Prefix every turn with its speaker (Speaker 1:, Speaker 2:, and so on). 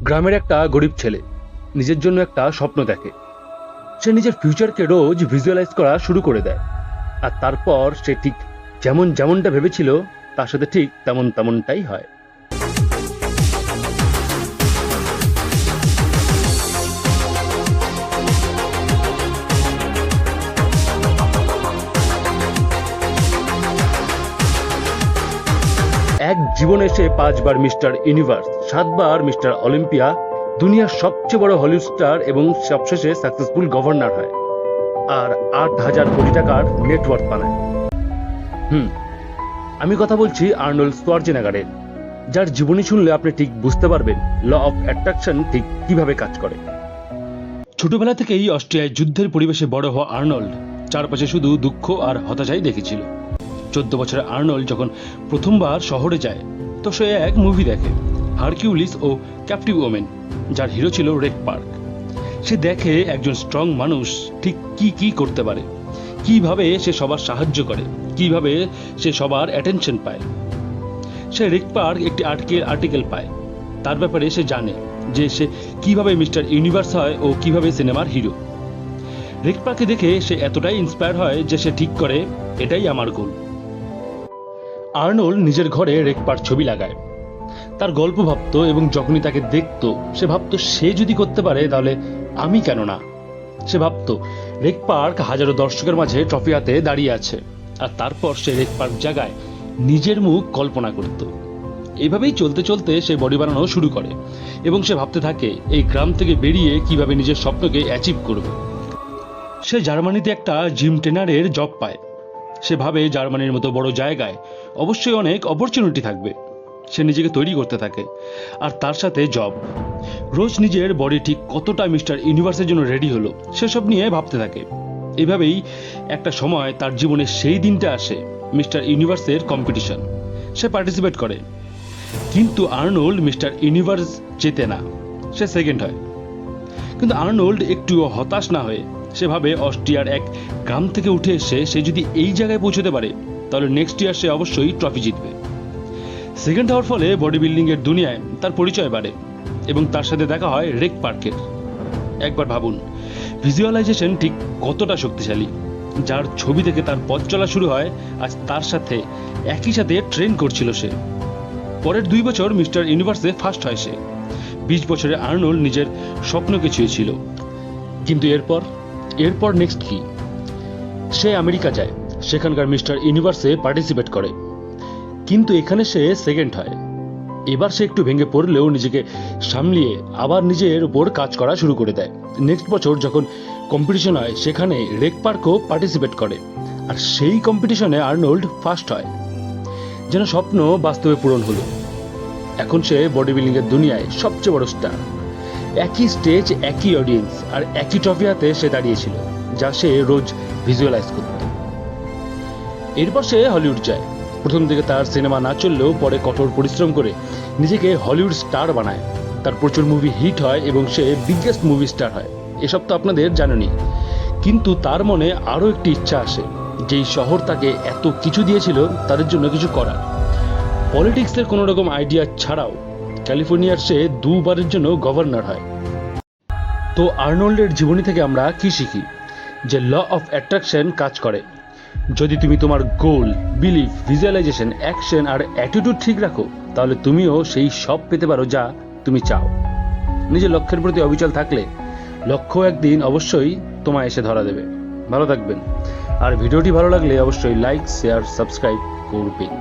Speaker 1: গ্রামের একটা গরিব ছেলে নিজের জন্য একটা স্বপ্ন দেখে। সে নিজের ফিউচারকে রোজ ভিজুয়ালাইজ করা শুরু করে দেয়, আর তারপর সে ঠিক যেমনটা ভেবেছিল তার সাথে ঠিক তেমনটাই হয়। এক জীবনে সে 5 বার মিস্টার ইউনিভার্স, 7 বার মিস্টার অলিম্পিয়া, দুনিয়ার সবচেয়ে বড় হলিউড স্টার এবং সবশেষে সাকসেসফুল গভর্নর হয়, আর 8,000 কোটি টাকার নেটওয়ার্থ বানায়। আমি কথা বলছি আর্নল্ড সোয়ার্জেনেগারের, যার জীবনী শুনলে আপনি ঠিক বুঝতে পারবেন ল অফ অ্যাট্রাকশন ঠিক কিভাবে কাজ করে। ছোটবেলা থেকেই অস্ট্রিয়ায় যুদ্ধের পরিবেশে বড় হওয়া আর্নল্ড চারপাশে শুধু দুঃখ আর হতাশাই দেখেছিল। 14 বছরের আর্নল্ড যখন প্রথমবার শহরে যায়, তো সে এক মুভি দেখে, হারকিউলিস ও ক্যাপটিভ ওমেন, যার হিরো ছিল রেক পার্ক। সে দেখে একজন স্ট্রং মানুষ ঠিক কি করতে পারে, কিভাবে সে সবার সাহায্য করে, কিভাবে সে সবার অ্যাটেনশন পায়। সে রেক পার্ক একটি আর্টিকেল পায়, তার ব্যাপারে সে জানে যে সে কিভাবে মিস্টার ইউনিভার্স হয় ও কিভাবে সিনেমার হিরো। রেক পার্কে দেখে সে এতটাই ইন্সপায়ার হয় যে সে ঠিক করে এটাই আমার গোল। আর্নল্ড নিজের ঘরে রেক পার্ক ছবি লাগায়, তার গল্প ভাবতো, এবং যখনই তাকে দেখতো সে ভাবতো সে যদি করতে পারে তাহলে আমি কেন না। সে ভাবতো রেক পার্ক হাজারো দর্শকের মাঝে ট্রফি হাতে দাঁড়িয়ে আছে, আর তারপর সে রেক পার্ক জায়গায় নিজের মুখ কল্পনা করত। এইভাবেই চলতে চলতে সে বডি বানানো শুরু করে, এবং সে ভাবতে থাকে এই গ্রাম থেকে বেরিয়ে কিভাবে নিজের স্বপ্নকে অ্যাচিভ করবে। সে জার্মানিতে একটা জিম ট্রেনারের জব পায়। সে ভাবে জার্মানির মতো বড় জায়গায় অবশ্যই অনেক অপরচুনিটি থাকবে। সে নিজেকে তৈরি করতে থাকে, আর তার সাথে জব। রোজ নিজের বডি ঠিক কতটা মিস্টার ইউনিভার্সের জন্য রেডি হলো সেসব নিয়ে ভাবতে থাকে। এভাবেই একটা সময় তার জীবনে সেই দিনটা আসে, মিস্টার ইউনিভার্সের কম্পিটিশন। সে পার্টিসিপেট করে, কিন্তু আর্নল্ড মিস্টার ইউনিভার্স জেতে না, সে সেকেন্ড হয়। কিন্তু আর্নল্ড একটুও হতাশ না হয়ে সে ভাবে অস্ট্রিয়ার এক গ্রাম থেকে উঠে এসে সে যদি এই জায়গায় পৌঁছতে পারে তাহলে নেক্সট ইয়ার সে অবশ্যই ট্রফি জিতবে। সেকেন্ড হওয়ার ফলে বডি বিল্ডিং এর দুনিয়ায় তার পরিচয় বাড়ে, এবং তার সাথে দেখা হয় রেক পার্কের। একবার ভাবুন ভিজুয়ালাইজেশন ঠিক কতটা শক্তিশালী। যার ছবি থেকে তার পথ চলা শুরু হয়, আজ তার সাথে একই সাথে ট্রেন করছিল সে। পরের 2 বছর মিস্টার ইউনিভার্সে ফার্স্ট হয় সে। 20 বছরে আর্নল্ড নিজের স্বপ্নকে ছুঁয়েছিল। কিন্তু এরপর নেক্সট কি? সে আমেরিকা যায়, সেখানকার মিস্টার ইউনিভার্সে পার্টিসিপেট করে, কিন্তু এখানে সে সেকেন্ড হয়। এবার সে একটু ভেঙে পড়লেও নিজেকে সামলিয়ে আবার নিজের উপর কাজ করা শুরু করে দেয়। নেক্সট বছর যখন কম্পিটিশন হয়, সেখানে রেক পার্কও পার্টিসিপেট করে, আর সেই কম্পিটিশনে আর্নল্ড ফার্স্ট হয়। যেন স্বপ্ন বাস্তবে পূরণ হলো। এখন সে বডি বিল্ডিং এর দুনিয়ায় সবচেয়ে বড় স্টার। একই স্টেজ, একই অডিয়েন্স, আর একই ট্রফি হাতে সে দাঁড়িয়েছিল, যা সে রোজ ভিজুয়ালাইজ করত। এরপর সে হলিউড যায়। প্রথম দিকে তার সিনেমা না চললেও পরে কঠোর পরিশ্রম করে নিজেকে হলিউড স্টার বানায়। তার প্রচুর মুভি হিট হয় এবং সে বিগেস্ট মুভি স্টার হয়। এসব তো আপনাদের জানেনই। কিন্তু তার মনে আরও একটি ইচ্ছা আসে, যেই শহর তাকে এত কিছু দিয়েছিল তাদের জন্য কিছু করার। পলিটিক্সের কোনো রকম আইডিয়া ছাড়াও ক্যালিফোর্নিয়ার সে 2 বারের জন্য গভর্নর হয়। তো আর্নল্ডের জীবনী থেকে আমরা কি শিখি? যে ল অফ অ্যাট্রাকশন কাজ করে। যদি তুমি তোমার গোল, বিলিফ, ভিজুয়ালাইজেশন, অ্যাকশন আর অ্যাটিটিউড ঠিক রাখো, তাহলে তুমিও সেই সব পেতে পারো যা তুমি চাও। নিজের লক্ষ্যের প্রতি অবিচল থাকলে লক্ষ্য একদিন অবশ্যই তোমায় এসে ধরা দেবে। ভালো থাকবেন, আর ভিডিওটি ভালো লাগলে অবশ্যই লাইক, শেয়ার, সাবস্ক্রাইব করবেন।